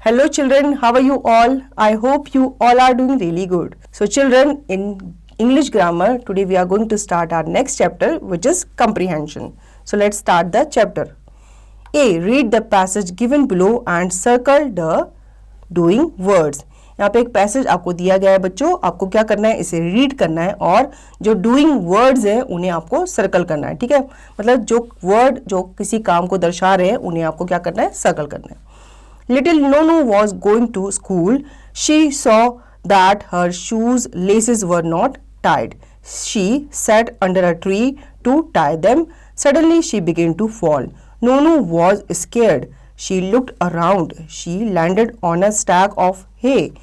Hello children, how are you all? I hope you all are doing really good. So children, in English grammar, today we are going to start our next chapter, which is comprehension. So let's start the chapter. A. Read the passage given below and circle the doing words. यहाँ पे एक passage आपको दिया गया है बच्चों, आपको क्या करना है, इसे रीड करना है और जो डूइंग वर्ड्स हैं उन्हें आपको सर्कल करना है. ठीक है, मतलब जो वर्ड जो किसी काम को दर्शा रहे हैं उन्हें आपको क्या करना है, सर्कल करना है. Little Nonu was going to school. She saw that her shoes laces were not tied. She sat under a tree to tie them. Suddenly she began to fall. Nonu was scared. She looked around. She landed on a stack of hay.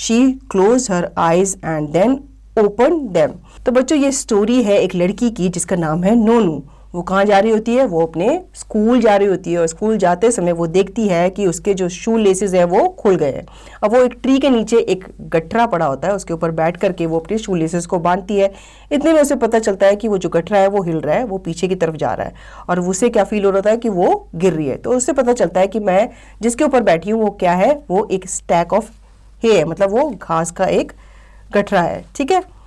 She closed her eyes and then opened them. तो बच्चों ये story है एक लड़की की जिसका नाम है नोनू. वो कहाँ जा रही होती है, वो अपने स्कूल जा रही होती है और स्कूल जाते समय वो देखती है कि उसके जो शू लेसेस है वो खुल गए हैं. अब वो एक ट्री के नीचे एक गठरा पड़ा होता है, उसके ऊपर बैठ करके वो अपने शू लेसेस को बांधती है. इतने में उसे पता चलता है कि वो जो गठरा है वो हिल रहा है, वो पीछे की तरफ जा रहा है और उसे क्या फील हो रहा है कि वो गिर रही है. तो उससे पता चलता है कि मैं जिसके ऊपर बैठी हूँ वो क्या है, वो एक स्टैक ऑफ हे है, मतलब वो घास का एक गठरा है. ठीक है.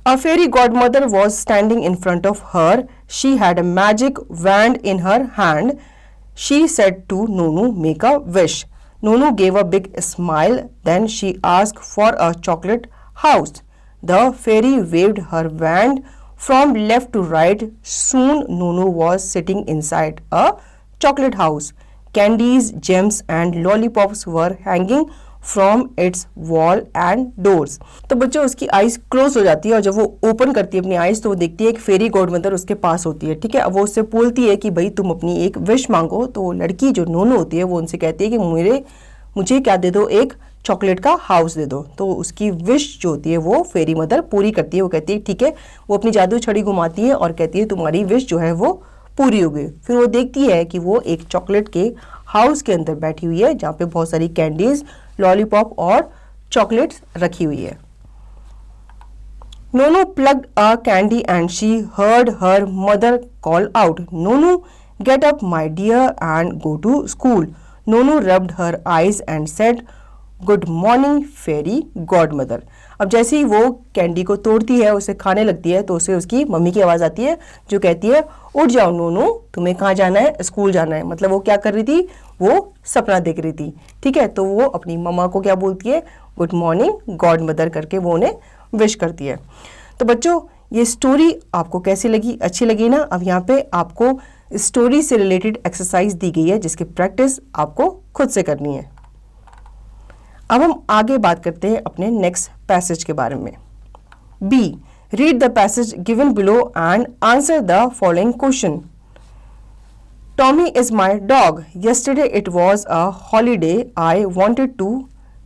A fairy godmother was standing in front of her. She had a magic wand in her hand. She said to Nonu, "Make a wish." Nonu gave a big smile. Then she asked for a chocolate house. The fairy waved her wand from left to right. Soon Nonu was sitting inside a chocolate house. Candies, gems and lollipops were hanging from its wall and doors. तो बच्चों उसकी eyes close हो जाती है और जब वो open करती है अपनी आइज तो वो देखती है एक फेरी गॉड मदर उसके पास होती है. ठीक है, अब वो उससे बोलती है कि भाई तुम अपनी एक विश मांगो. तो लड़की जो नोनू होती है वो उनसे कहती है कि मुझे क्या दे दो, एक चॉकलेट का हाउस दे दो. तो उसकी विश जो होती है वो फेरी मदर पूरी करती है. वो कहती है ठीक है, वो अपनी जादू छड़ी घुमाती है और कहती है तुम्हारी विश जो है वो पूरी हो गई. फिर वो देखती है कि वो एक चॉकलेट के हाउस के अंदर बैठी हुई है जहाँ पे बहुत सारी कैंडीज, लॉलीपॉप और चॉकलेट्स रखी हुई है. Nonu plucked a candy and she heard her mother call out, "Nonu, get up my dear and go to school." Nonu rubbed her eyes and said, "good morning fairy godmother." अब जैसे ही वो candy को तोड़ती है, उसे खाने लगती है, तो उसे उसकी मम्मी की आवाज़ आती है जो कहती है, "उठ जाओ नोनू, तुम्हें कहाँ जाना है, स्कूल जाना है." मतलब वो क्या कर रही थी, वो सपना देख रही थी. ठीक है, तो वो अपनी मम्मा को क्या बोलती है, गुड मॉर्निंग गॉड मदर करके वो उन्हें विश करती है. तो बच्चों ये स्टोरी आपको कैसी लगी, अच्छी लगी ना. अब यहाँ पे आपको स्टोरी से रिलेटेड एक्सरसाइज दी गई है जिसकी प्रैक्टिस आपको खुद से करनी है. अब हम आगे बात करते हैं अपने नेक्स्ट पैसेज के बारे में. B. Read the passage given below and answer the following question. Tommy is my dog. Yesterday it was a holiday. I wanted to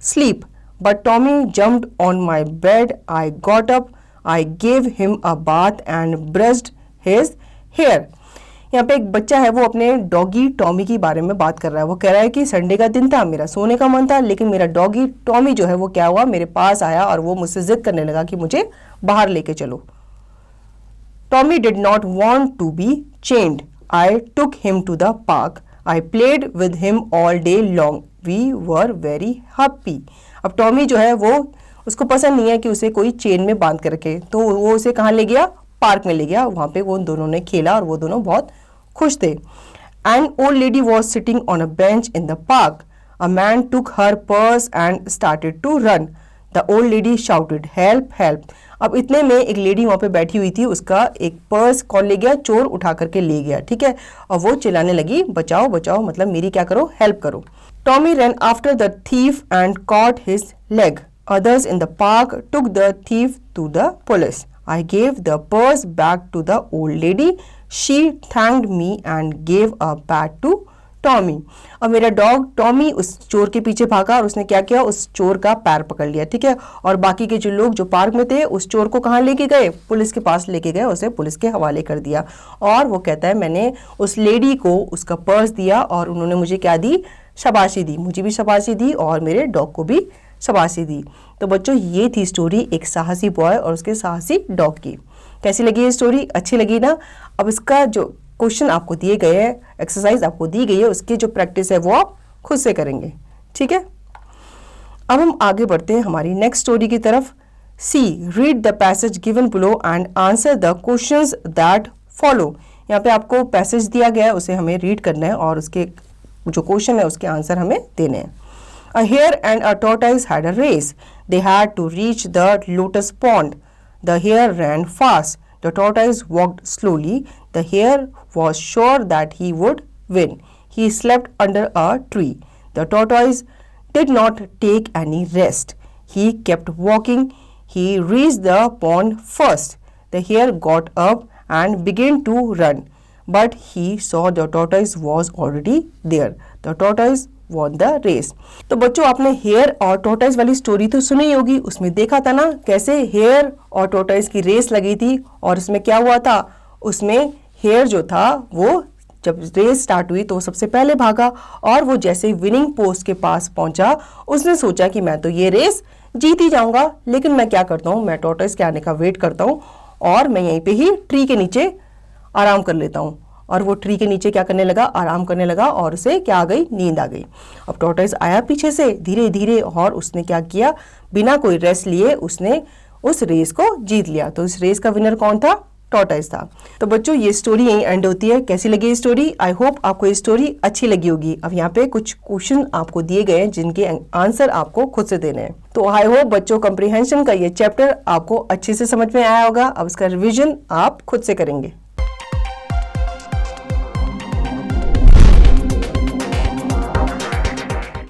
sleep, but Tommy jumped on my bed. I got up. I gave him a bath and brushed his hair. यहाँ पे एक बच्चा है वो अपने doggy Tommy की बारे में बात कर रहा है. वो कह रहा है कि संडे का दिन था, मेरा सोने का मन था, लेकिन मेरा डॉगी टॉमी जो है वो क्या हुआ, मेरे पास आया और वो मुझसे जिद करने लगा कि मुझे बाहर लेके चलो. Tommy did not want to be chained. I took him to the park. I played with him all day long. We were very happy. अब टॉमी जो है वो उसको पसंद नहीं है कि उसे कोई चेन में बांध कर रखे, तो वो उसे कहाँ ले गया, पार्क में ले गया. वहाँ पे वो दोनों ने खेला और वो दोनों बहुत खुश थे. An old lady was sitting on a bench in the park. A man took her purse and started to run. The old lady shouted, "Help, help." अब इतने में एक लेडी वहाँ पे बैठी हुई थी, उसका एक पर्स कौन ले गया, चोर उठा करके ले गया. ठीक है, और वो चिल्लाने लगी, बचाओ बचाओ, मतलब मेरी क्या करो, हेल्प करो. Tommy ran after the thief and caught his leg. Others in the park took the thief to the police. I gave the purse back to the old lady. She thanked me and gave a pat to Tommy. अब मेरा dog Tommy उस चोर के पीछे भागा और उसने क्या किया, उस चोर का पैर पकड़ लिया. ठीक है, और बाकी के जो लोग जो पार्क में थे उस चोर को कहाँ लेके गए, पुलिस के पास लेके गए, उसे पुलिस के हवाले कर दिया. और वो कहता है मैंने उस लेडी को उसका पर्स दिया और उन्होंने मुझे क्या दी, शाबाशी दी, मुझे भी शाबाशी दी और मेरे डॉग को भी शाबाशी दी. तो बच्चों ये थी स्टोरी एक साहसी बॉय और उसके साहसी डॉग की. कैसी लगी ये स्टोरी, अच्छी लगी ना. अब इसका जो क्वेश्चन आपको दिए गए हैं, एक्सरसाइज आपको दी गई है, उसकी जो प्रैक्टिस है वो आप खुद से करेंगे. ठीक है, अब हम आगे बढ़ते हैं हमारी नेक्स्ट स्टोरी की तरफ। C, read the passage given below and answer the questions that follow. यहाँ पे आपको पैसेज दिया गया है, उसे हमें रीड करना है और उसके जो क्वेश्चन है उसके आंसर हमें देने हैं। A hare and a tortoise had a race. They had to reach the lotus pond. The hare ran fast. The tortoise walked slowly. The hare was sure that he would win. He slept under a tree. The tortoise did not take any rest. He kept walking. He reached the pond first. The hare got up and began to run, but he saw the tortoise was already there. The tortoise won the race. तो बच्चों आपने hair और tortoise वाली story तो सुनी होगी, उसमें देखा था ना कैसे हेयर और टोर्टोइज की रेस लगी थी और उसमें क्या हुआ था, उसमें हेयर जो था वो जब रेस स्टार्ट हुई तो वो सबसे पहले भागा और वो जैसे विनिंग पोस्ट के पास पहुंचा उसने सोचा कि मैं तो ये रेस जीत ही जाऊंगा, लेकिन मैं क्या करता हूँ, मैं टोर्टोइज के आने का वेट करता हूँ और मैं यहीं पे ही ट्री के नीचे आराम कर लेता हूँ। और वो ट्री के नीचे क्या करने लगा, आराम करने लगा और उसे क्या आ गई, नींद आ गई। अब टॉर्टोइज आया पीछे से धीरे धीरे और उसने क्या किया, बिना कोई रेस्ट लिए उसने उस रेस को जीत लिया। तो इस रेस का विनर कौन था, टॉर्टोइज था। तो बच्चों ये स्टोरी यहीं एंड होती है। कैसी लगी ये स्टोरी, आई होप आपको ये स्टोरी अच्छी लगी होगी। अब यहाँ पे कुछ क्वेश्चन आपको दिए गए हैं जिनके आंसर आपको खुद से देने हैं। तो आई होप बच्चों कॉम्प्रिहेंशन का ये चैप्टर आपको अच्छे से समझ में आया होगा। अब इसका रिविजन आप खुद से करेंगे।